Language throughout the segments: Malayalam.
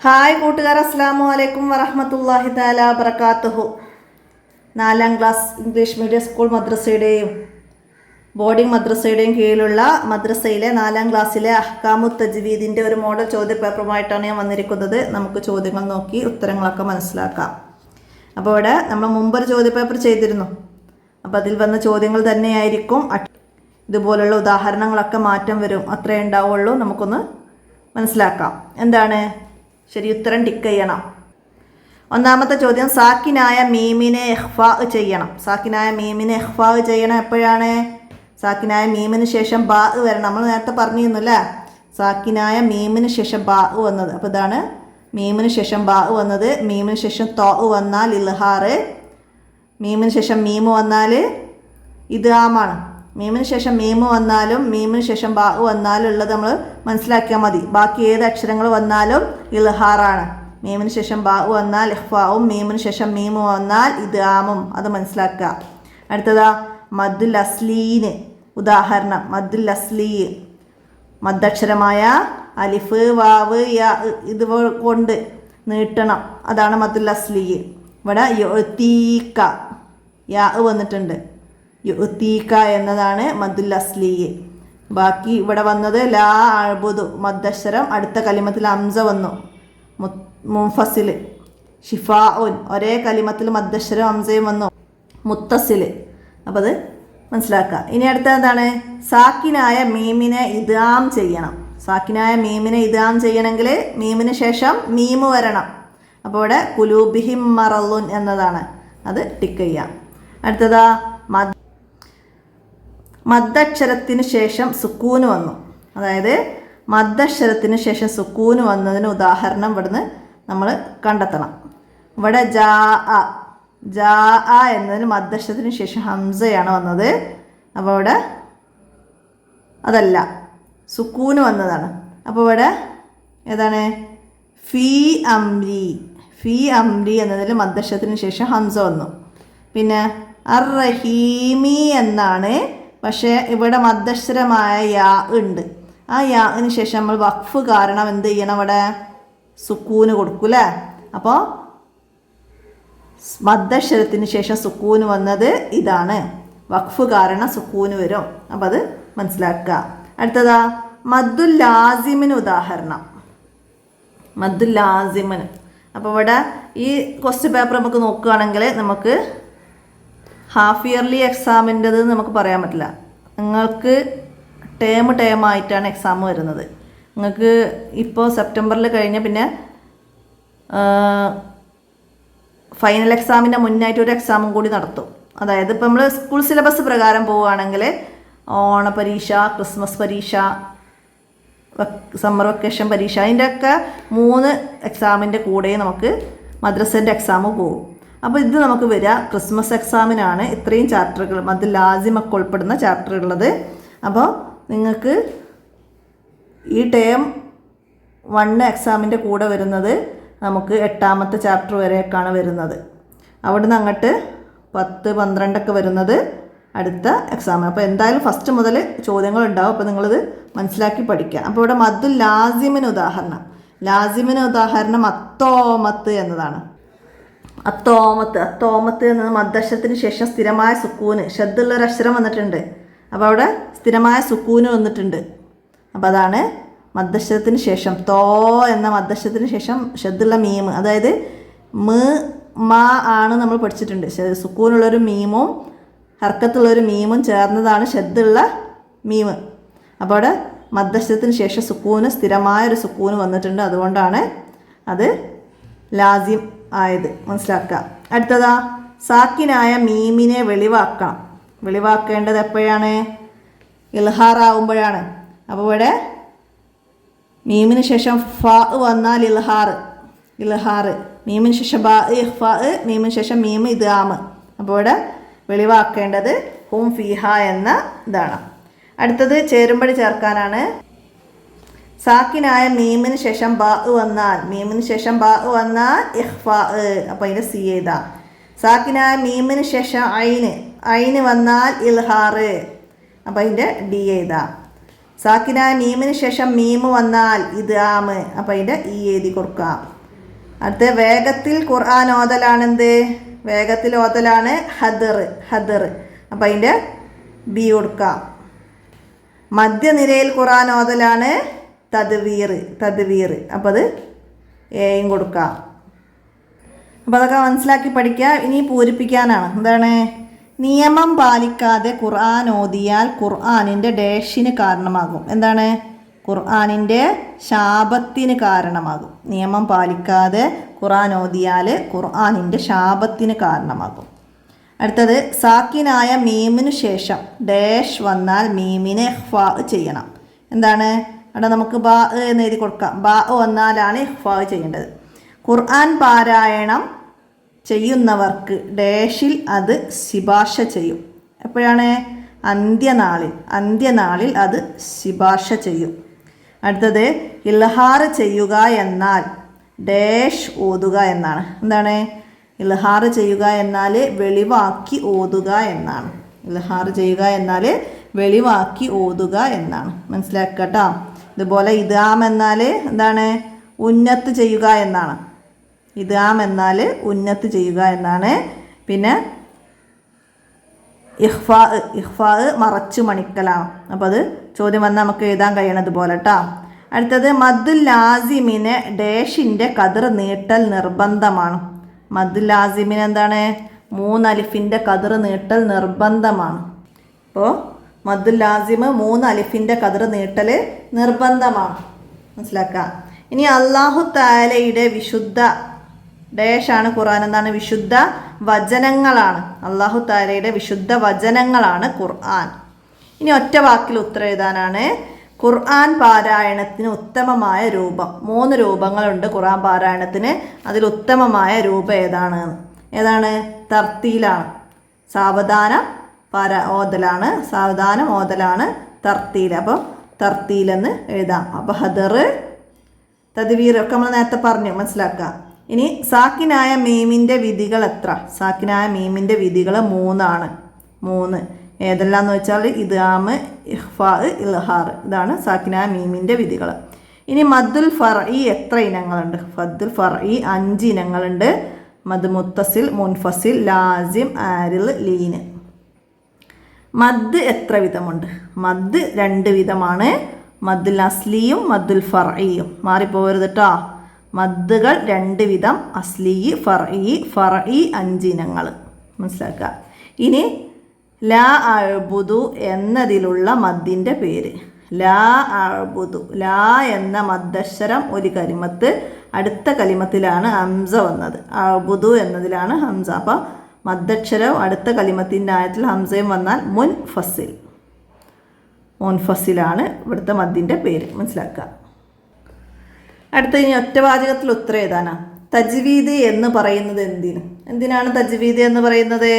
ഹായ് കൂട്ടുകാർ, അസ്സലാമു അലൈക്കും വറഹ്മത്തുള്ളാഹി തആല വബറകാതുഹു. 4ാം ക്ലാസ് ഇംഗ്ലീഷ് മീഡിയം സ്കൂൾ മദ്രസയുടെയും ബോർഡിംഗ് മദ്രസയുടെയും കീഴിലുള്ള മദ്രസയിലെ 4ാം ക്ലാസ്സിലെ അഹ്കാമു തജ്വീദിൻ്റെ ഒരു മോഡൽ ചോദ്യപേപ്പറുമായിട്ടാണ് ഞാൻ വന്നിരിക്കുന്നത്. നമുക്ക് ചോദ്യങ്ങൾ നോക്കി ഉത്തരങ്ങളൊക്കെ മനസ്സിലാക്കാം. അപ്പോൾ ഇവിടെ നമ്മൾ മുമ്പൊരു ചോദ്യപേപ്പർ ചെയ്തിരുന്നു. അപ്പോൾ അതിൽ വന്ന ചോദ്യങ്ങൾ തന്നെയായിരിക്കും. ഇതുപോലുള്ള ഉദാഹരണങ്ങളൊക്കെ മാറ്റം വരും, അത്രേ ഉണ്ടാവുള്ളൂ. നമുക്കൊന്ന് മനസ്സിലാക്കാം. എന്താണ് ശരി ഉത്തരം ടിക്ക് ചെയ്യണം. ഒന്നാമത്തെ ചോദ്യം, സാക്കിനായ മീമിനെ ഇഖ്ഫാ ചെയ്യണം. സാക്കിനായ മീമിനെ ഇഖ്ഫാ ചെയ്യണം എപ്പോഴാണ്? സാക്കിനായ മീമിന് ശേഷം ബാ വരണം. നമ്മൾ നേരത്തെ പറഞ്ഞിരുന്നു അല്ലേ, സാക്കിനായ മീമിന് ശേഷം ബാ വന്നത്. അപ്പോൾ ഇതാണ് മീമിന് ശേഷം ബാ വന്നത്. മീമിന് ശേഷം തോ വന്നാൽ ഇൽഹാറ്, മീമിന് ശേഷം മീമ് വന്നാൽ ഇദ്ഗാമാണ്. മീമിന് ശേഷം മീമ് വന്നാലും മീമിന് ശേഷം ബാ വന്നാലും ഉള്ളത് നമ്മൾ മനസ്സിലാക്കിയാൽ മതി. ബാക്കി ഏത് അക്ഷരങ്ങൾ വന്നാലും ഇൽഹാറാണ്. മീമിന് ശേഷം ബാ വന്നാൽ ഇഖ്ഫാവും, മീമിന് ശേഷം മീമ് വന്നാൽ ഇദ്ഗാമും. അത് മനസ്സിലാക്കുക. അടുത്തതാ മദ്ദുൽ അസ്ലീന്. ഉദാഹരണം, മദ്ദുൽ അസ്ലീ മദ്ദക്ഷരമായ അലിഫ് വാവ് യാ ഇത് കൊണ്ട് നീട്ടണം. അതാണ് മദ്ദുൽ അസ്ലീ. ഇവിടെ യുഅ്തീക യാ വന്നിട്ടുണ്ട്. യുഅ്തീക എന്നതാണ് മദ്ദുൽ അസ്ലീ. ബാക്കി ഇവിടെ വന്നത് ലാ അഅ്ബുദു മദ്ദക്ഷരം, അടുത്ത കലിമത്തിൽ ഹംസ വന്നു. മുൻഫസിൽ ഷിഫാഉൻ ഒരേ കലിമത്തിൽ മദ്ദക്ഷരം ഹംസയും വന്നു. മുത്തസിൽ. അപ്പോൾ അത് മനസ്സിലാക്കുക. ഇനി അടുത്ത എന്താണ്? സാക്കിനായ മീമിനെ ഇദ്ഗാം ചെയ്യണം. സാക്കിനായ മീമിനെ ഇദ്ഗാം ചെയ്യണമെങ്കിൽ മീമിന് ശേഷം മീമ് വരണം. അപ്പോൾ ഇവിടെ ഖുലൂബിഹിം മറളുൻ എന്നതാണ്. അത് ടിക്ക് ചെയ്യാം. അടുത്തതാ മദ്ദക്ഷരത്തിന് ശേഷം സുക്കൂന് വന്നു. അതായത് മദ്ദക്ഷരത്തിന് ശേഷം സുക്കൂന് വന്നതിന് ഉദാഹരണം ഇവിടുന്ന് നമ്മൾ കണ്ടെത്തണം. ഇവിടെ ജാ എന്നതിന് മദ്ദക്ഷരത്തിന് ശേഷം ഹംസയാണ് വന്നത്. അപ്പോൾ ഇവിടെ അതല്ല, സുക്കൂന് വന്നതാണ്. അപ്പോൾ ഇവിടെ ഏതാണ്? ഫീ അംരി എന്നതിൽ മദ്ദക്ഷരത്തിന് ശേഷം ഹംസ വന്നു. പിന്നെ അർ റഹീമി എന്നാണ്, പക്ഷേ ഇവിടെ മദ്ദക്ഷരമായ യാ ഉണ്ട്. ആ യാന് ശേഷം നമ്മൾ വഖഫ് കാരണം എന്ത് ചെയ്യണം? ഇവിടെ സുക്കൂന് കൊടുക്കൂലേ. അപ്പോൾ മദ്ദക്ഷരത്തിന് ശേഷം സുക്കൂന് വന്നത് ഇതാണ്. വഖഫ് കാരണം സുക്കൂന് വരും. അപ്പം അത് മനസ്സിലാക്കുക. അടുത്തതാ മദ്ദുൽ ലാസിമിന് ഉദാഹരണം. മദ്ദുൽ ലാസിമിന്. അപ്പോൾ ഇവിടെ ഈ ക്വസ്റ്റ്യൻ പേപ്പർ നമുക്ക് നോക്കുകയാണെങ്കിൽ നമുക്ക് ഹാഫ് ഇയർലി എക്സാമിൻ്റെത് നമുക്ക് പറയാൻ പറ്റില്ല. നിങ്ങൾക്ക് ടേം ആയിട്ടാണ് എക്സാം വരുന്നത്. നിങ്ങൾക്ക് ഇപ്പോൾ സെപ്റ്റംബറിൽ കഴിഞ്ഞ പിന്നെ ഫൈനൽ എക്സാമിൻ്റെ മുന്നായിട്ട് ഒരു എക്സാമും കൂടി നടത്തും. അതായത് ഇപ്പോൾ നമ്മൾ സ്കൂൾ സിലബസ് പ്രകാരം പോവുകയാണെങ്കിൽ ഓണപരീക്ഷ, ക്രിസ്മസ് പരീക്ഷ, സമ്മർ വെക്കേഷൻ പരീക്ഷ, അതിൻ്റെയൊക്കെ 3 എക്സാമിൻ്റെ കൂടെ നമുക്ക് മദ്രസേൻ്റെ എക്സാം പോകും. അപ്പോൾ ഇത് നമുക്ക് വരിക ക്രിസ്മസ് എക്സാമിനാണ്. ഇത്രയും ചാപ്റ്ററുകൾ മദ്ദുൽ ലാസിമൊക്കെ ഉൾപ്പെടുന്ന ചാപ്റ്റർ ഉള്ളത്. അപ്പോൾ നിങ്ങൾക്ക് ഈ ടേം 1 എക്സാമിൻ്റെ കൂടെ വരുന്നത് നമുക്ക് 8ാമത്തെ ചാപ്റ്റർ വരെയൊക്കെയാണ് വരുന്നത്. അവിടുന്ന് അങ്ങോട്ട് 10, 12 വരുന്നത് അടുത്ത എക്സാം. അപ്പോൾ എന്തായാലും ഫസ്റ്റ് മുതൽ ചോദ്യങ്ങൾ ഉണ്ടാവും. അപ്പോൾ നിങ്ങളിത് മനസ്സിലാക്കി പഠിക്കുക. അപ്പോൾ ഇവിടെ മദ്ദുൽ ലാസിമിന് ഉദാഹരണം അത്തോമത്ത് എന്നതാണ്. അത്തോമത്ത് എന്നത് മദ്ദക്ഷരത്തിന് ശേഷം സ്ഥിരമായ സുക്കൂന്, ഷദ്ദുള്ളൊരു അക്ഷരം വന്നിട്ടുണ്ട്. അപ്പോൾ അവിടെ സ്ഥിരമായ സുക്കൂന് വന്നിട്ടുണ്ട്. അപ്പോൾ അതാണ് മദ്ദക്ഷരത്തിന് ശേഷം തോ എന്ന മദ്ദക്ഷരത്തിന് ശേഷം ഷദ്ദുള്ള മീമ്, അതായത് മാ ആണ് നമ്മൾ പഠിച്ചിട്ടുണ്ട്. സുക്കൂനുള്ളൊരു മീമും ഹർക്കത്തുള്ളൊരു മീമും ചേർന്നതാണ് ഷദ്ദുള്ള മീമ്. അപ്പോൾ അവിടെ മദ്ദക്ഷരത്തിന് ശേഷം സുക്കൂന്, സ്ഥിരമായൊരു സുക്കൂന് വന്നിട്ടുണ്ട്. അതുകൊണ്ടാണ് അത് ലാസിം ആയത്. മനസ്സിലാക്കുക. അടുത്തതാ സാക്കിനായ മീമിനെ വെളിവാക്കേണ്ടത് എപ്പോഴാണ്? ഇൽഹാറാവുമ്പോഴാണ്. അപ്പോൾ ഇവിടെ മീമിന് ശേഷം ഫ വന്നാൽ ഇൽഹാറ്, മീമിന് ശേഷം ബ ഇഖ്ഫാ, മീമിന് ശേഷം മീമ് ഇദ്ഗാം. അപ്പോൾ ഇവിടെ വെളിവാക്കേണ്ടത് ഹും ഫീഹ എന്ന ഇതാണ്. അടുത്തത് ചേരുംപടി ചേർക്കാനാണ്. സാക്കിനായ മീമിന് ശേഷം ബാ വന്നാൽ ഇഖ്ഫാ. അപ്പോൾ അതിൻ്റെ സി എഴുതാ. സാക്കിനായ മീമിന് ശേഷം ഐന് വന്നാൽ ഇൽഹാറ്. അപ്പോൾ അതിൻ്റെ ഡി എഴുതാ. സാക്കിനായ മീമിന് ശേഷം മീമ് വന്നാൽ ഇദ്ആം, അപ്പം അതിൻ്റെ ഈ എഴുതി കൊടുക്കാം. അടുത്ത വേഗത്തിൽ ഖുർആൻ ഓതലാണെന്ത്? വേഗത്തിൽ ഓതലാണ് ഹദർ, അപ്പം അതിൻ്റെ ബി കൊടുക്കാം. മധ്യനിരയിൽ ഖുർആൻ ഓതലാണ് തദ്വീർ, അപ്പം അത് എയും കൊടുക്കാം. അപ്പോൾ അതൊക്കെ മനസ്സിലാക്കി പഠിക്കുക. ഇനി പൂരിപ്പിക്കാനാണ്. എന്താണ്? നിയമം പാലിക്കാതെ ഖുർആൻ ഓതിയാൽ ഖുർആനിൻ്റെ ഡാഷിന് കാരണമാകും. എന്താണ്? ഖുർആനിൻ്റെ ശാപത്തിന് കാരണമാകും. നിയമം പാലിക്കാതെ ഖുർആൻ ഓതിയാൽ ഖുർആനിൻ്റെ ശാപത്തിന് കാരണമാകും. അടുത്തത് സാക്കിനായ മീമിന് ശേഷം ഡാഷ് വന്നാൽ മീമിനെ ഇഖ്ഫാ ചെയ്യണം. എന്താണ്? അവിടെ നമുക്ക് ബാ എന്ന് എഴുതി കൊടുക്കാം. ബാ വന്നാലാണ് ഇഖ്ഫാ ചെയ്യേണ്ടത്. ഖുർആൻ പാരായണം ചെയ്യുന്നവർക്ക് ഡാഷിൽ അത് ശിപാർശ ചെയ്യും. എപ്പോഴാണ്? അന്ത്യനാളിൽ അത് ശിപാർശ ചെയ്യും. അടുത്തത് ഇൽഹാർ ചെയ്യുക എന്നാൽ ഡാഷ് ഓതുക എന്നാണ്. എന്താണ്? ഇൽഹാർ ചെയ്യുക എന്നാൽ വെളിവാക്കി ഓതുക എന്നാണ്. ഇൽഹാർ ചെയ്യുക എന്നാൽ വെളിവാക്കി ഓതുക എന്നാണ്. മനസ്സിലാക്കട്ടോ. ഇതുപോലെ ഇദ്ആം എന്നാൽ എന്താണ്? ഉന്നത്ത് ചെയ്യുക എന്നാണ്. ഇദ്ആം എന്നാൽ ഉന്നത്ത് ചെയ്യുക എന്നാണ്. പിന്നെ ഇഖ്ഫാ മറച്ചു മണിക്കലാണ്. അപ്പോൾ അത് ചോദ്യം വന്നാൽ നമുക്ക് എഴുതാൻ കഴിയണത് പോലെ കേട്ടോ. അടുത്തത് മദ്ദുൽ ലാസിമിന് ഡാഷിൻ്റെ കതിർ നീട്ടൽ നിർബന്ധമാണ്. മദ്ദുൽ ലാസിമിന് എന്താണ്? 3 അലിഫിൻ്റെ കതിർ നീട്ടൽ നിർബന്ധമാണ്. അപ്പോൾ മദ്ദുൽ ലാസിമ് 3 അലിഫിൻ്റെ കതിർ നീട്ടൽ നിർബന്ധമാണ്. മനസ്സിലാക്കുക. ഇനി അല്ലാഹു തആലയുടെ വിശുദ്ധ ഡാഷാണ് ഖുർആൻ. എന്താണ്? വിശുദ്ധ വചനങ്ങളാണ്. അല്ലാഹു തആലയുടെ വിശുദ്ധ വചനങ്ങളാണ് ഖുർആൻ. ഇനി ഒറ്റ വാക്കിൽ ഉത്തരം എഴുതാനാണ്. ഖുർആൻ പാരായണത്തിന് ഉത്തമമായ രൂപം. 3 രൂപങ്ങളുണ്ട് ഖുർആൻ പാരായണത്തിന്. അതിൽ ഉത്തമമായ രൂപം ഏതാണ്? തർത്തീലാണ്. സാവധാനം ഓതലാണ് തർത്തീൽ. അപ്പോൾ തർത്തീലെന്ന് എഴുതാം. അപ്പോൾ ഹദർ, തദ്വീർ ഒക്കെ നമ്മൾ നേരത്തെ പറഞ്ഞു. മനസ്സിലാക്കുക. ഇനി സാക്കിനായ മീമിൻ്റെ വിധികൾ എത്ര? സാക്കിനായ മീമിൻ്റെ വിധികൾ 3 ആണ്. 3 ഏതെല്ലാം എന്ന് വെച്ചാൽ ഇദ്ആം, ഇഖ്ഫാ, ഇൽഹാർ. ഇതാണ് സാക്കിനായ മീമിൻ്റെ വിധികൾ. ഇനി മദ്ദുൽ ഫർഈ എത്ര ഇനങ്ങളുണ്ട്? മദ്ദുൽ ഫർഈ 5 ഇനങ്ങളുണ്ട്. മദ് മുത്തസിൽ, മുൻഫസിൽ, ലാസിം, ആരിൽ, ലീന്. മദ് എത്ര വിധമുണ്ട്? മദ് 2 വിധമാണ്. മദ്ദുൽ അസ്ലിയും മദ്ദുൽ ഫർഈയും. മാറിപ്പോകരുത് കേട്ടോ. മദ്ദുകൾ 2 വിധം. അസ്ലി, ഫർഈ 5 ഇനങ്ങൾ. മനസ്സിലാക്കുക. ഇനി ലാ അഅ്ബുദു എന്നതിലുള്ള മദ്ദിൻ്റെ പേര്. ലാ അഅ്ബുദു. ലാ എന്ന മദ്ദക്ഷരം ഒരു കലിമത്ത്, അടുത്ത കലിമത്തിലാണ് ഹംസ വന്നത്. അഅ്ബുദു എന്നതിലാണ് ഹംസ. അപ്പം മദ്ദക്ഷരം അടുത്ത കലിമത്തിൻ്റെ ആയത്തിൽ ഹംസയും വന്നാൽ മുൻഫസിലാണ് ഇവിടുത്തെ മദ്ദിൻ്റെ പേര്. മനസ്സിലാക്കുക. അടുത്ത ഇനി ഒറ്റവാചകത്തിൽ ഉത്തരം എഴുതാനാ. തജ്വീദ് എന്ന് പറയുന്നത് എന്തിനാണ് തജ്വീദ് എന്ന് പറയുന്നത്?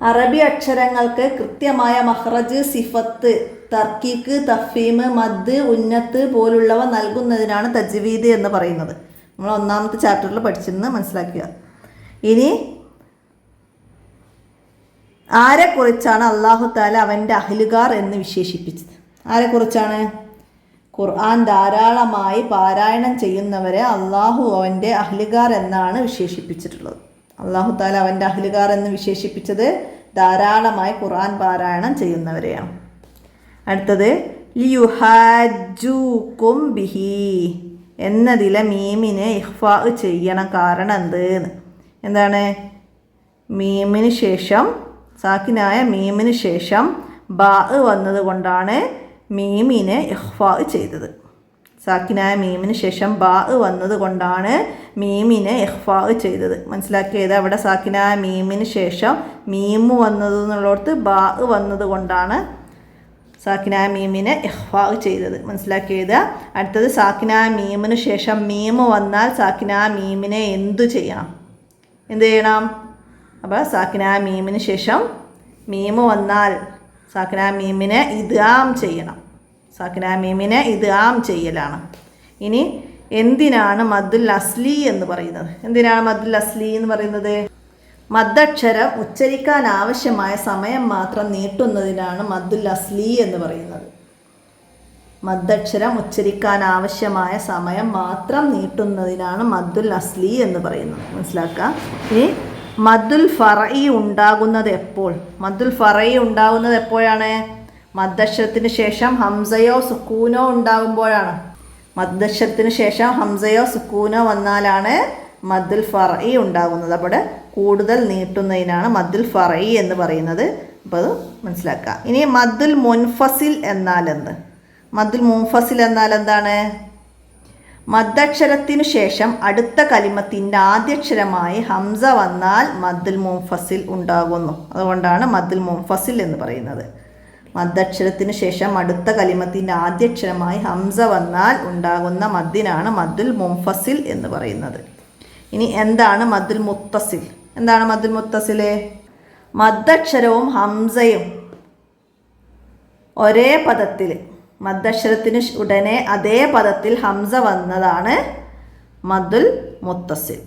അറബി അക്ഷരങ്ങൾക്ക് കൃത്യമായ മഖ്റജ്, സിഫത്ത്, തർക്കീക്ക്, തഫ്ഹീം, മദ്, ഉന്നത്ത് പോലുള്ളവ നൽകുന്നതിനാണ് തജ്വീദ് എന്ന് പറയുന്നത്. നമ്മൾ 1ാമത്തെ ചാപ്റ്ററിൽ പഠിച്ചിരുന്ന് മനസ്സിലാക്കുക. ഇനി ആരെക്കുറിച്ചാണ് അല്ലാഹു തആല അവൻ്റെ അഹ്ലുകാർ എന്ന് വിശേഷിപ്പിച്ചത്? ആരെക്കുറിച്ചാണ്? ഖുർആൻ ധാരാളമായി പാരായണം ചെയ്യുന്നവരെ അള്ളാഹു അവൻ്റെ അഹ്ലുകാർ എന്നാണ് വിശേഷിപ്പിച്ചിട്ടുള്ളത്. അല്ലാഹു തആല അവൻ്റെ അഹ്ലുകാർ എന്ന് വിശേഷിപ്പിച്ചത് ധാരാളമായി ഖുർആൻ പാരായണം ചെയ്യുന്നവരെയാണ്. അടുത്തത് ലിയുഹാജൂക്കും ബിഹി എന്നതിലെ മീമിനെ ഇഖ്ഫാ ചെയ്യണം. കാരണം എന്താണ്? മീമിന് ശേഷം, സാക്കിനായ മീമിന് ശേഷം ബാ വന്നത് കൊണ്ടാണ് മീമിനെ ഇഖ്ഫാ ചെയ്തത്. സാക്കിനായ മീമിന് ശേഷം ബാ വന്നത് കൊണ്ടാണ് മീമിനെ ഇഖ്ഫാ ചെയ്തത്. മനസ്സിലാക്കിയത്? അവിടെ സാക്കിനായ മീമിന് ശേഷം മീമു വന്നത് എന്നുള്ളടത്ത് ബാ വന്നത് കൊണ്ടാണ് സാക്കിനായ മീമിനെ ഇഖ്ഫാ ചെയ്തത്. മനസ്സിലാക്കിയത്? അടുത്തത് സാക്കിനായ മീമിന് ശേഷം മീമു വന്നാൽ സാക്കിനായ മീമിനെ എന്ത് ചെയ്യണം? അപ്പോൾ സാക്കിനായ മീമിന് ശേഷം മീമു വന്നാൽ സാക്കിനായ മീമിനെ ഇദ്ആം ചെയ്യണം. സാക്കിനായ മീമിനെ ഇദ്ആം ചെയ്യലാണ്. ഇനി എന്തിനാണ് മദ്ദുൽ അസ്ലി എന്ന് പറയുന്നത്? എന്തിനാണ് മദ്ദുൽ അസ്ലി എന്ന് പറയുന്നത്? മദ്ദക്ഷരം ഉച്ചരിക്കാൻ ആവശ്യമായ സമയം മാത്രം നീട്ടുന്നതിനാണ് മദ്ദുൽ അസ്ലി എന്ന് പറയുന്നത്. മദ്ദക്ഷരം ഉച്ചരിക്കാൻ ആവശ്യമായ സമയം മാത്രം നീട്ടുന്നതിനാണ് മദ്ദുൽ അസ്ലി എന്ന് പറയുന്നത്. മനസ്സിലാക്കുക. ഇനി മദ്ദുൽ ഫറഈ ഉണ്ടാകുന്നത് എപ്പോൾ? മദ്ദുൽ ഫറഈ ഉണ്ടാകുന്നത് എപ്പോഴാണ്? മദ്ദക്ഷരത്തിന് ശേഷം ഹംസയോ സുക്കൂനോ ഉണ്ടാകുമ്പോഴാണ്. മദ്ദക്ഷരത്തിന് ശേഷം ഹംസയോ സുക്കൂനോ വന്നാലാണ് മദ്ദുൽ ഫറഈ ഉണ്ടാകുന്നത്. അവിടെ കൂടുതൽ നീട്ടുന്നതിനാണ് മദ്ദുൽ ഫറഈ എന്ന് പറയുന്നത്. അപ്പോൾ അത് മനസ്സിലാക്കുക. ഇനി മദ്ദുൽ മുൻഫസിൽ എന്നാൽ എന്ത്? മദ്ദുൽ മുൻഫസിൽ എന്നാൽ എന്താണ്? മദ്ദക്ഷരത്തിനു ശേഷം അടുത്ത കലിമത്തിൻ്റെ ആദ്യക്ഷരമായി ഹംസ വന്നാൽ മദ്ദുൽ മുൻഫസിൽ ഉണ്ടാകുന്നു. അതുകൊണ്ടാണ് മദ്ദുൽ മുൻഫസിൽ എന്ന് പറയുന്നത്. മദ്ദക്ഷരത്തിന് ശേഷം അടുത്ത കലിമത്തിൻ്റെ ആദ്യക്ഷരമായി ഹംസ വന്നാൽ ഉണ്ടാകുന്ന മദ്ദിനാണ് മദ്ദുൽ മുൻഫസിൽ എന്ന് പറയുന്നത്. ഇനി എന്താണ് മദ്ദുൽ മുത്തസിൽ? എന്താണ് മദ്ദുൽ മുത്തസിൽ? മദ്ദക്ഷരവും ഹംസയും ഒരേ പദത്തിൽ, മദ്ദക്ഷരത്തിന് ഉടനെ അതേ പദത്തിൽ ഹംസ വന്നതാണ് മദ്ദുൽ മുത്തസിൽ.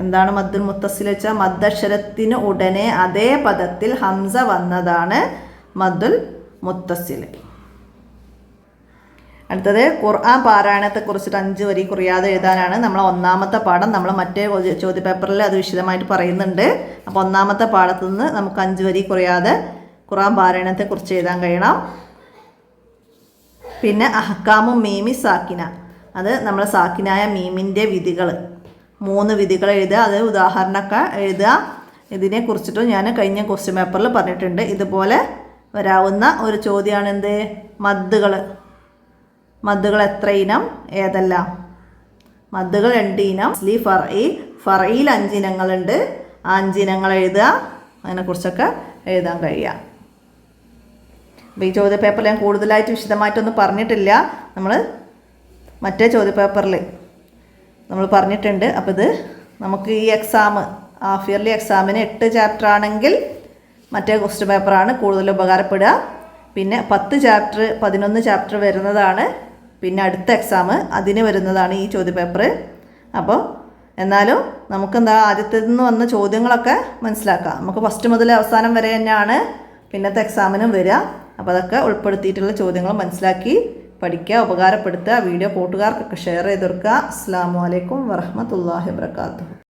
എന്താണ് മദ്ദുൽ മുത്തസിൽ വെച്ചാൽ മദ്ദക്ഷരത്തിന് ഉടനെ അതേ പദത്തിൽ ഹംസ വന്നതാണ് മദ്ദുൽ മുത്തസിൽ. അടുത്തത് ഖുർആൻ പാരായണത്തെക്കുറിച്ചിട്ട് 5 വരി കുറിയാതെ എഴുതാനാണ് നമ്മളെ ഒന്നാമത്തെ പാഠം. നമ്മൾ മറ്റേ ചോദ്യപേപ്പറിൽ അത് വിശദമായിട്ട് പറയുന്നുണ്ട്. അപ്പോൾ ഒന്നാമത്തെ പാഠത്തു നിന്ന് നമുക്ക് 5 വരി കുറിയാതെ ഖുർആൻ പാരായണത്തെക്കുറിച്ച് എഴുതാൻ കഴിയണം. പിന്നെ അഹ്കാമും മീമി സാക്കിന, അത് നമ്മൾ സാക്കിനായ മീമിൻ്റെ വിധികൾ, 3 വിധികൾ എഴുതുക. അത് ഉദാഹരണമൊക്കെ എഴുതുക. ഇതിനെ കുറിച്ചിട്ടും ഞാൻ കഴിഞ്ഞ ക്വസ്റ്റ്യൻ പേപ്പറിൽ പറഞ്ഞിട്ടുണ്ട്. ഇതുപോലെ വരാവുന്ന ഒരു ചോദ്യമാണ് എന്ത്? മദ്ദുകൾ. മദ്ദുകൾ എത്ര ഇനം, ഏതെല്ലാം? മദ്ദുകൾ 2 ഇനം. അസ്ലി, ഫറഈ. ഫറഈൽ 5 ഇനങ്ങളുണ്ട്. ആ 5 ഇനങ്ങൾ എഴുതുക. അതിനെക്കുറിച്ചൊക്കെ എഴുതാൻ കഴിയുക. അപ്പോൾ ഈ ചോദ്യപേപ്പറിൽ ഞാൻ കൂടുതലായിട്ട് വിശദമായിട്ടൊന്നും പറഞ്ഞിട്ടില്ല. നമ്മൾ മറ്റേ ചോദ്യപേപ്പറിൽ നമ്മൾ പറഞ്ഞിട്ടുണ്ട്. അപ്പോൾ ഇത് നമുക്ക് ഈ എക്സാം, ഹാഫ് ഇയർലി എക്സാമിന് 8 ചാപ്റ്റർ ആണെങ്കിൽ മറ്റേ ക്വസ്റ്റ്യൻ പേപ്പറാണ് കൂടുതൽ ഉപകാരപ്പെടുക. പിന്നെ 10 ചാപ്റ്റർ 11 ചാപ്റ്റർ വരുന്നതാണ് പിന്നെ അടുത്ത എക്സാം, അതിന് വരുന്നതാണ് ഈ ചോദ്യപേപ്പർ. അപ്പോൾ എന്നാലും നമുക്കെന്താ ആദ്യത്തിൽ നിന്ന് വന്ന ചോദ്യങ്ങളൊക്കെ മനസ്സിലാക്കാം. നമുക്ക് ഫസ്റ്റ് മുതൽ അവസാനം വരെ തന്നെയാണ് പിന്നത്തെ എക്സാമിനും വരിക. അപ്പോൾ അതൊക്കെ ഉൾപ്പെടുത്തിയിട്ടുള്ള ചോദ്യങ്ങൾ മനസ്സിലാക്കി പഠിക്കുക, ഉപകാരപ്പെടുത്തുക. വീഡിയോ കൂട്ടുകാർക്കൊക്കെ ഷെയർ ചെയ്ത് കൊടുക്കുക. അസ്സലാമു അലൈക്കും വറഹ്മത്തുള്ളാഹി വബറകാതുഹു.